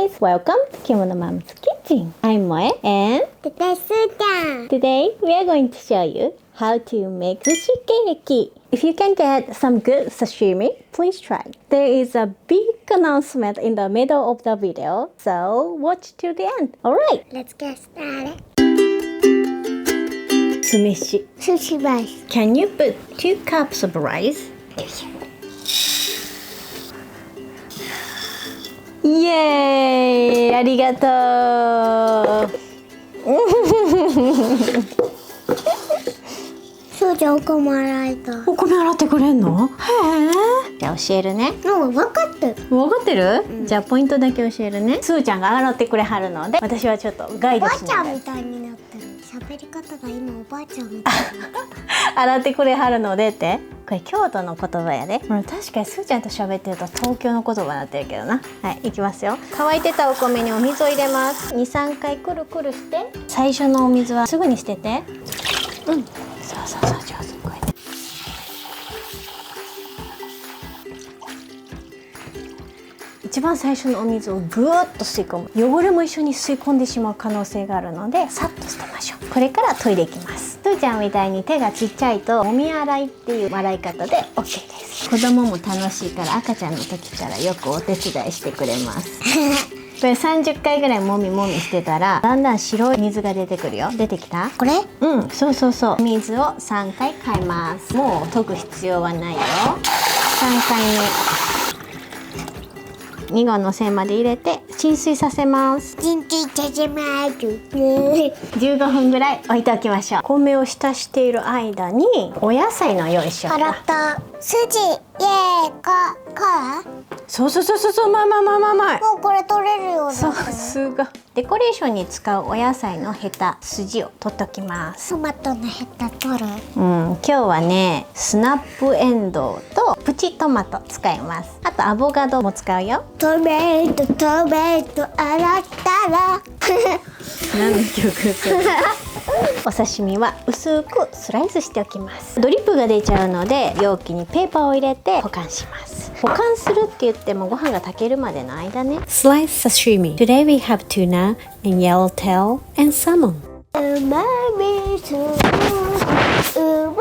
guys! Welcome to Kimono Mom's Kitchen. I'm Moe and today we are going to show you how to make sushi cake. If you can get some good sashimi, please try. There is a big announcement in the middle of the video, so watch till the end. Alright, Let's get started. Sumeshi. Sushi rice. Can you put 2 cups of rice? Yay! ありがとう。すーちゃんお米洗えた。お米洗ってくれんの？へえ。じゃあ教えるね。もう分かってる。分かってる？じゃあポイントだけ教えるね。すーちゃんが洗ってくれはるので、私はちょっとガイおばあちドしながらゃんみたいになってる。喋り方が今おばあちゃんみたい。洗ってくれはるのでって。これ京都の言葉やで。確かにすーちゃんと喋ってると東京の言葉になってるけどな。はい、いきますよ。乾いてたお米にお水を入れます。2、3回くるくるして、最初のお水はすぐに捨てて。そうそうそう、上手。これで。一番最初のお水をぐーっと吸い込む。汚れも一緒に吸い込んでしまう可能性があるので、さっと捨てましょう。これから研いでいきます。すーちゃんみたいに手がちっちゃいともみ洗いっていう洗い方で OK です。子供も楽しいから赤ちゃんの時からよくお手伝いしてくれます。これ30回ぐらいもみもみしてたらだんだん白い水が出てくるよ。出てきた？これ？うん、そうそうそう。水を3回変えます。もう研ぐ必要はないよ。3回目2号の線まで入れて浸水させます。15分ぐらい置いておきましょう。米を浸している間にお野菜の用意しよう洗っか。た筋イエーかそうそうそうそう、まあまあまあまあまあ。もうこれ取れるようになさってる。すが。デコレーションに使うお野菜のヘタ、筋を取っておきます。トマトのヘタ取る。今日はね、スナップエンドウとプチトマト使います。あとアボカドも使うよ。トメト洗ったら何の曲それ。お刺身は薄くスライスしておきます。ドリップが出ちゃうので容器にペーパーを入れて保管します。保管するって言ってもご飯が炊けるまでの間ね。Slice sashimi. Today we have tuna and yellowtail and salmon. うまみソースう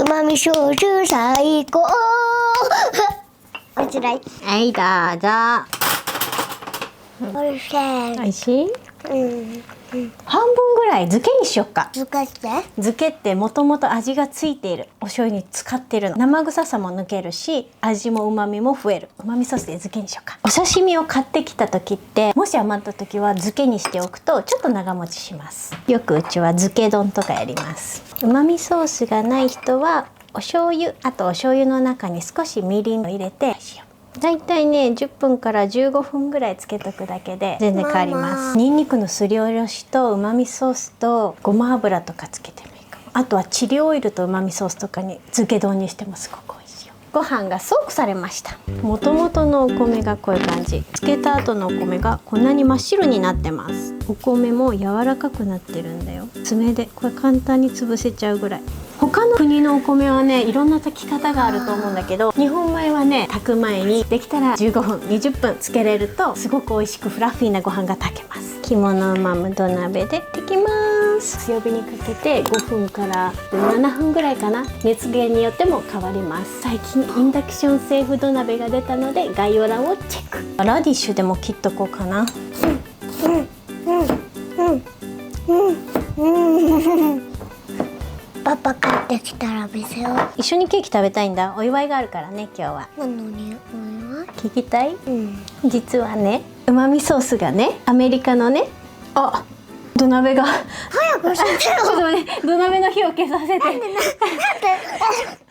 まみソース最高。こちら。はいどうぞ。おいしい。おいしい？半分ぐらい漬けにしよっか。漬けて。漬けってもともと味がついているお醤油に使ってるの。生臭さも抜けるし味も旨味も増える。うまみソースで漬けにしようか。お刺身を買ってきた時ってもし余った時は漬けにしておくとちょっと長持ちします。よくうちは漬け丼とかやります。うまみソースがない人はお醤油、あとお醤油の中に少しみりんを入れてだいたいね10分から15分ぐらいつけとくだけで全然変わります。ニンニクのすりおろしとうまみソースとごま油とかつけてもいいかも。あとはチリオイルとうまみソースとかに漬け丼にしてもすごく美味しいよ。ご飯がソークされました。もともとのお米がこういう感じ。漬けた後のお米がこんなに真っ白になってます。お米も柔らかくなってるんだよ。爪でこれ簡単に潰せちゃうぐらい。他の国のお米はねいろんな炊き方があると思うんだけど、日本米はね炊く前にできたら15分20分つけれるとすごく美味しくフラッフィーなご飯が炊けます。肝のうまむ土鍋で炊きます。強火にかけて5分から7分ぐらいかな。熱源によっても変わります。最近インダクション製土鍋が出たので概要欄をチェック。ラディッシュでも切っとこうかな。パパ帰ってきたら見せよう。一緒にケーキ食べたいんだ。お祝いがあるからね今日は。なのにお祝い？聞きたい？実はねうまみソースがねアメリカのね土鍋が早くしてよ。ちょっと待って、土鍋の火を消させて。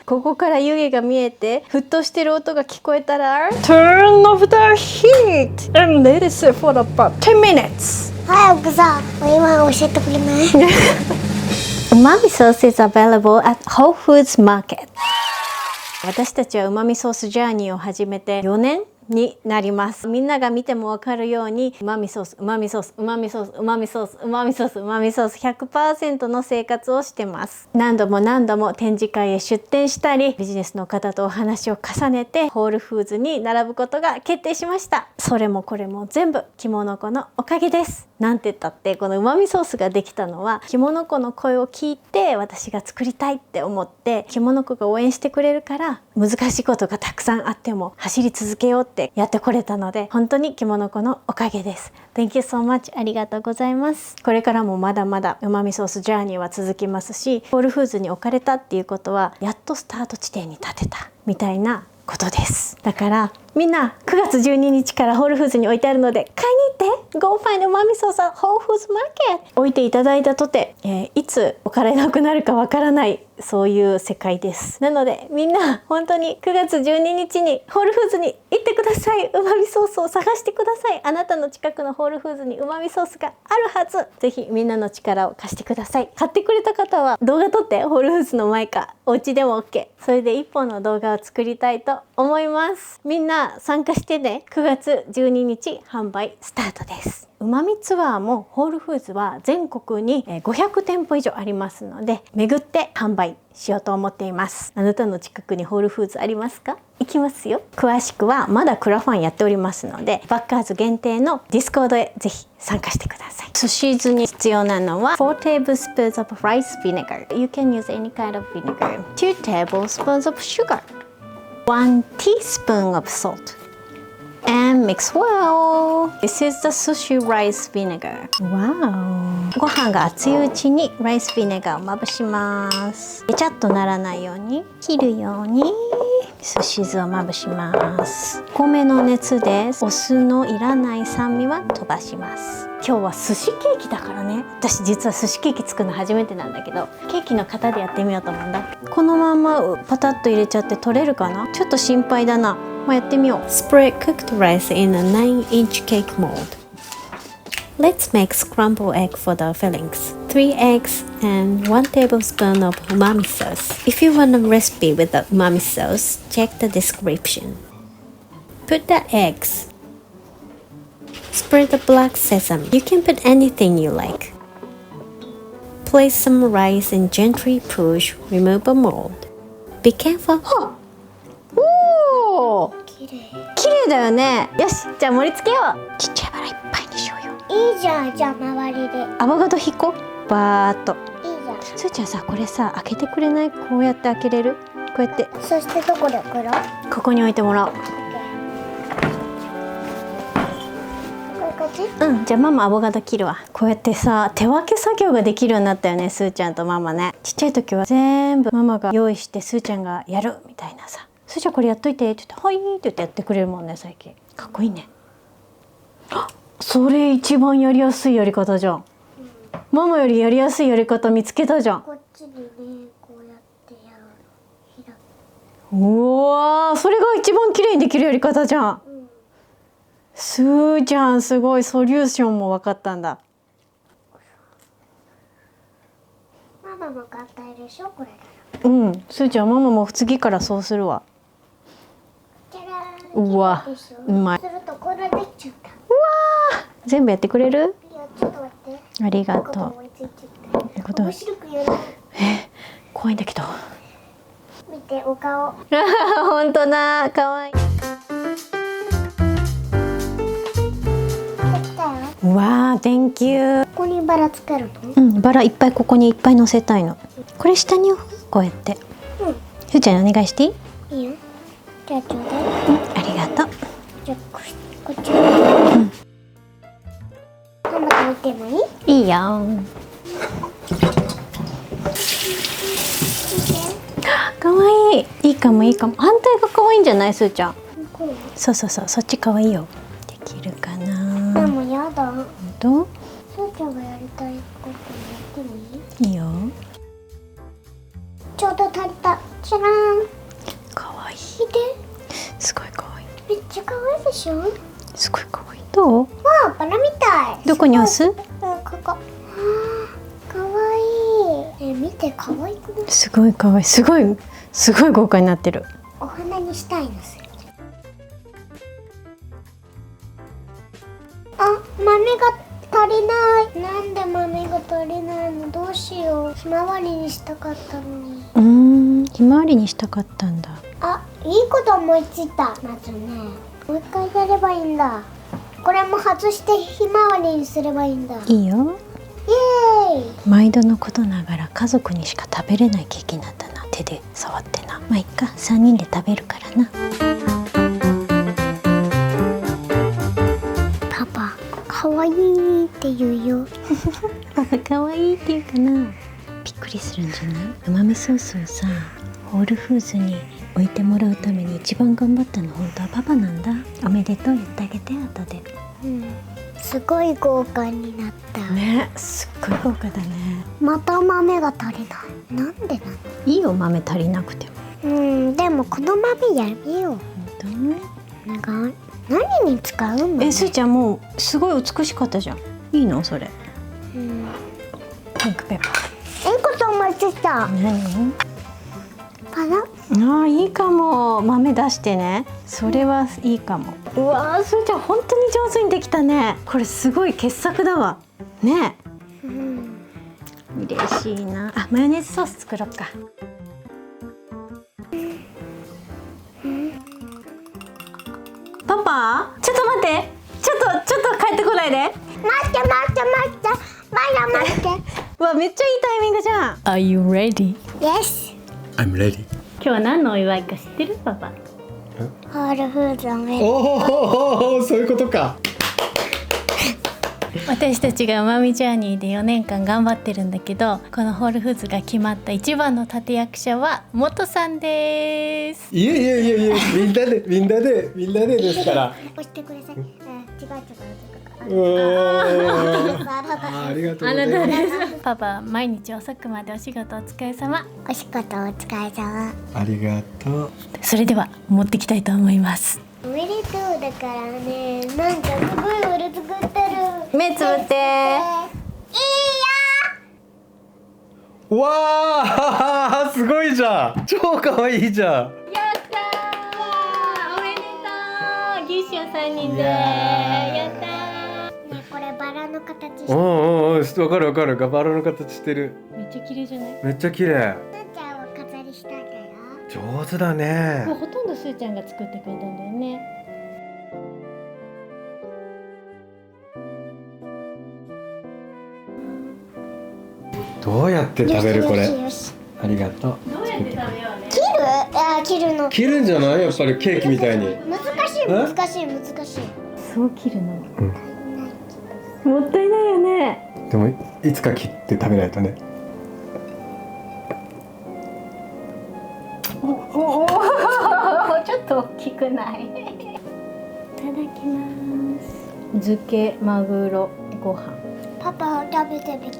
ここから湯気が見えて沸騰してる音が聞こえたら Turn off the heat and let it sit for about 10 minutes 早くさ、お祝い教えてくれない？UMAMI SAUCE is available at Whole Foods Market。私たちはうまみソースジャーニーを始めて4年になります。みんなが見てもわかるように、うまみソース、うまみソース、うまみソース、うまみソース、うまみソース、うまみソース 100% の生活をしてます。何度も何度も展示会へ出展したり、ビジネスの方とお話を重ねてホールフーズに並ぶことが決定しました。それもこれも全部キモノコのおかげです。なんて言ったってこのうまみソースができたのはキモノコの声を聞いて、私が作りたいって思ってキモノコが応援してくれるから、難しいことがたくさんあっても走り続けようってやってこれたので、本当にキモノコのおかげです。 Thank you so much。 ありがとうございます。これからもまだまだうまみソースジャーニーは続きますし、ホールフーズに置かれたっていうことはやっとスタート地点に立てたみたいなことです。だからみんな9月12日からホールフーズに置いてあるので買いに行って。 Go find うまみソース at Whole Foods Market。 置いていただいたとて、いつ置かれなくなるかわからない、そういう世界です。なのでみんな本当に9月12日にホールフーズに行ってください。うまみソースを探してください。あなたの近くのホールフーズにうまみソースがあるはず。ぜひみんなの力を貸してください。買ってくれた方は動画撮ってホールフーズの前かお家でも OK。 それで1本の動画を作りたいと思います。みんな参加してね。9月12日販売スタートです。うまみツアーもホールフーズは全国に500店舗以上ありますので、巡って販売しようと思っています。あなたの近くにホールフーズありますか？行きますよ。詳しくはまだクラファンやっておりますので、バッカーズ限定のディスコードへぜひ参加してください。寿司酢に必要なのは4 tablespoons of rice vinegar。 You can use any kind of vinegar。 2 tablespoons of sugar。 1 teaspoon of salt and mix well. This is the sushi rice vinegar. Wow. ご飯が熱いうちにライスビネガーをまぶします。べちゃっとならないように切るように寿司酢をまぶします。多めの熱でお酢のいらない酸味は飛ばします。今日は寿司ケーキだからね。私実は寿司ケーキ作るの初めてなんだけど、ケーキの型でやってみようと思うんだ。このままパタッと入れちゃって取れるかな？ちょっと心配だな。やってみよう。 Spread cooked rice in a 9-inch cake mold. Let's make scrambled egg for the fillings. 3 eggs and 1 tablespoon of umami sauce. If you want a recipe with the umami sauce, check the description. Put the eggs. Spread the black sesame. You can put anything you like. Place some rice and gently push. Remove a mold. Be careful.綺麗だよね。よし、じゃあ盛り付けよう。ちっちゃいバラいっぱいにしようよ。いいじゃん。じゃあ周りでアボカド引こう。バーっと。いいじゃん。すーちゃんさ、これさ開けてくれない？こうやって開けれる？こうやって。そしてどこで送ろう？ここに置いてもらおう。こっち？うん、じゃあママアボカド切るわ。こうやってさ手分け作業ができるようになったよね、すーちゃんとママね。ちっちゃい時は全部ママが用意してすーちゃんがやるみたいなさ。すーちゃんこれやっといてって言って「はい」って言ってやってくれるもんね、最近。かっこいいね。それ一番やりやすいやり方じゃん。ママよりやりやすいやり方見つけたじゃん。こっちにね、こうやってやるの。うわー、それが一番綺麗にできるやり方じゃん。すーちゃんすごい、ソリューションも分かったんだ。ママも簡単でしょ、これ。うん、すーちゃんママも次からそうするわ。うわ、うまい。するとこれできちゃった。うわー、全部やってくれる？いや、ちょっと待って。ありがとう。面白くやる。怖いんだけど。見てお顔。本当だ、可愛い。うわー、Thank you。ここにバラつけるの？うん、バラいっぱいここにいっぱい乗せたいの。これ下にこうやって。うん。ふーちゃんお願いしていい？いいよ。じゃあちょうだい。ありがとう。じゃあこっち。うん。ママと見てもいい？いいよ。可愛い。いいかもいいかも。反対が可愛いんじゃない、すーちゃん。そうそうそう、そっち可愛いよ。できるかな。でもやだ。本当？すーちゃんがやりたいことやってもいい？いいよ。ちょうど足りた。じゃらーん。可愛い。見て。すごい可愛い。めっちゃ可愛いでしょ？すごい可愛い。どう？わあ、バラみたい。どこに押す？うん、ここ。可愛い。見て、可愛くない？すごい可愛い。すごい豪華になってる。お花にしたいのす。豆が足りない。なんで豆が足りないの？どうしよう。ひまわりにしたかったのに。ひまわりにしたかったんだ。あ、いいこと思いついた。まずね、もう一回やればいいんだ。これも外してひまわりにすればいいんだ。いいよ。イエーイ。毎度のことながら家族にしか食べれないケーキになったな。手で触ってな。まあいっか、3人で食べるからな。パパ、かわいいって言うよ。パパ可愛いって言うかな。びっくりするんじゃない？うまみソースをさ、ホールフーズに置いてもらうために一番頑張ったの本当はパパなんだ。おめでとう言ってあげて、後で。すごい豪華になった。ね、すっごい豪華だね。また豆が足りない。なんでなの？いいお豆足りなくても。でもこの豆やめよう。なんか何に使うの？すーちゃんもうすごい美しかったじゃん。いいのそれ？ピンクペッパー。いいこと思いついた。何？パラ？いいかも。豆出してね。それはいいかも。うわー、すーちゃん本当に上手にできたね。これすごい傑作だわ。ね。嬉しいな。マヨネーズソース作ろうか。パパ、ちょっと待って。ちょっと帰ってこないで。待って。まだ待って。うわ、めっちゃいいタイミングじゃん。Are you ready? Yes. I'm ready. 今日は何のお祝いか知ってる？パパ。ホールフーズおめでとう。おお、そういうことか。私たちがうまみジャーニーで4年間頑張ってるんだけど、このホールフーズが決まった一番の立役者は元さんです。いえ、みんなでですから。押してください。違う。ありがとうございます。パパ、毎日遅くまでお仕事お疲れ様。お仕事お疲れ様。ありがとう。それでは持ってきたいと思います。おめでとうだからね。なんかすごい俺作ってる。目つぶって。いいよ。わあ、すごいじゃん。超可愛いじゃん。やったー、おめでとう。ギュッシュ3人で。やったー。ね、これバラの形してる。わかる。バラの形してる。めっちゃ綺麗じゃない？めっちゃ綺麗。すーちゃんは飾りしたんだよ。上手だね。ほとんどすーちゃんが作ってくれたんだよね。どうやって食べるこれ？よし。ありがとう。どうやって食べようね。切るの。切るんじゃない？やっぱりケーキみたいに。難しい。そう切るの。もったいないよね。でもいつか切って食べないとね。ちょっと大きくない？いただきます。漬けマグロご飯。パパ食べてみて。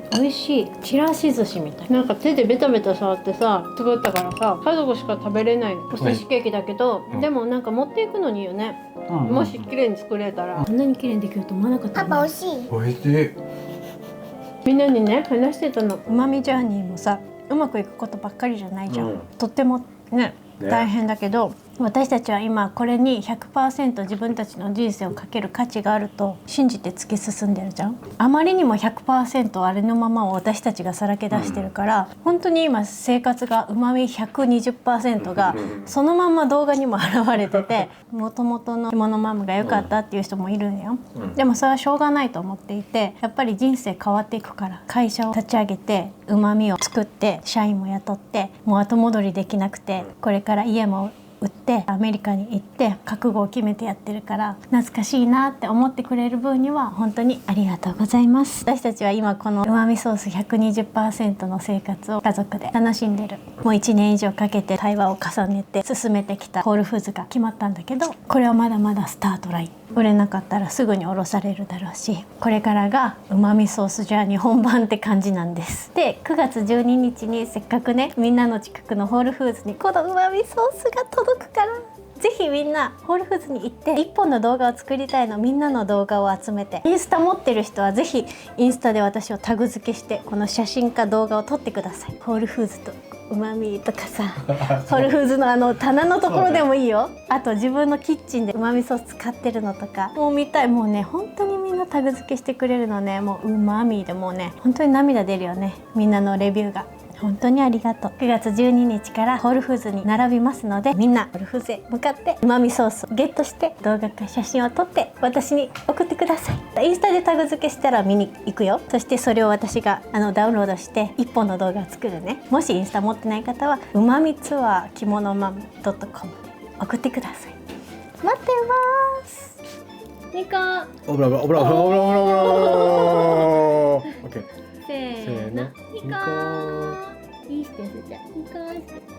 美味しい。ちらし寿司みたい。なんか手でベタベタ触ってさ作ったからさ、家族しか食べれないお寿司ケーキだけど、でもなんか持っていくのにいいよね。もし綺麗に作れたら。こんなに綺麗にできると思わなかったね。パパ美味しい。美味しい。みんなにね話してたの。うまみジャーニーもさ、うまくいくことばっかりじゃないじゃん。とってもね大変だけど、私たちは今これに 100% 自分たちの人生をかける価値があると信じて突き進んでるじゃん。あまりにも 100% あれのままを私たちがさらけ出してるから、本当に今生活がうまみ 120% がそのまんま動画にも現れてて、もともとの着物マムが良かったっていう人もいるんよ。でもそれはしょうがないと思っていて、やっぱり人生変わっていくから、会社を立ち上げてうまみを作って社員も雇って、もう後戻りできなくて、これから家も売ってアメリカに行って覚悟を決めてやってるから、懐かしいなって思ってくれる分には本当にありがとうございます。私たちは今このうまみソース 120% の生活を家族で楽しんでる。もう1年以上かけて対話を重ねて進めてきたホールフーズが決まったんだけど、これはまだまだスタートライン。売れなかったらすぐに降ろされるだろうし、これからがうまみソースジャーニー本番って感じなんです。で、9月12日にせっかくね、みんなの近くのホールフーズにこのうまみソースが届くから、ぜひみんなホールフーズに行って1本の動画を作りたいの。みんなの動画を集めて、インスタ持ってる人はぜひインスタで私をタグ付けして、この写真か動画を撮ってください。ホールフーズとうまみとかさホールフーズの棚のところでもいいよ。あと自分のキッチンでうまみソース使ってるのとかもう見たい。もうね本当にみんなタグ付けしてくれるのね。もううまみでもうね本当に涙出るよね、みんなのレビューが。本当にありがとう。9月12日からホールフーズに並びますので、みんなホールフーズへ向かってうまみソースをゲットして動画か写真を撮って私に送ってください。インスタでタグ付けしたら見に行くよ。そしてそれを私がダウンロードして1本の動画を作るね。もしインスタ持ってない方はうまみツアー着物マム .com 送ってください。待ってます。ニコオブラブラオブラブラオブラブラブラ。オッケー。せーのニコーいいしてすじゃニコーして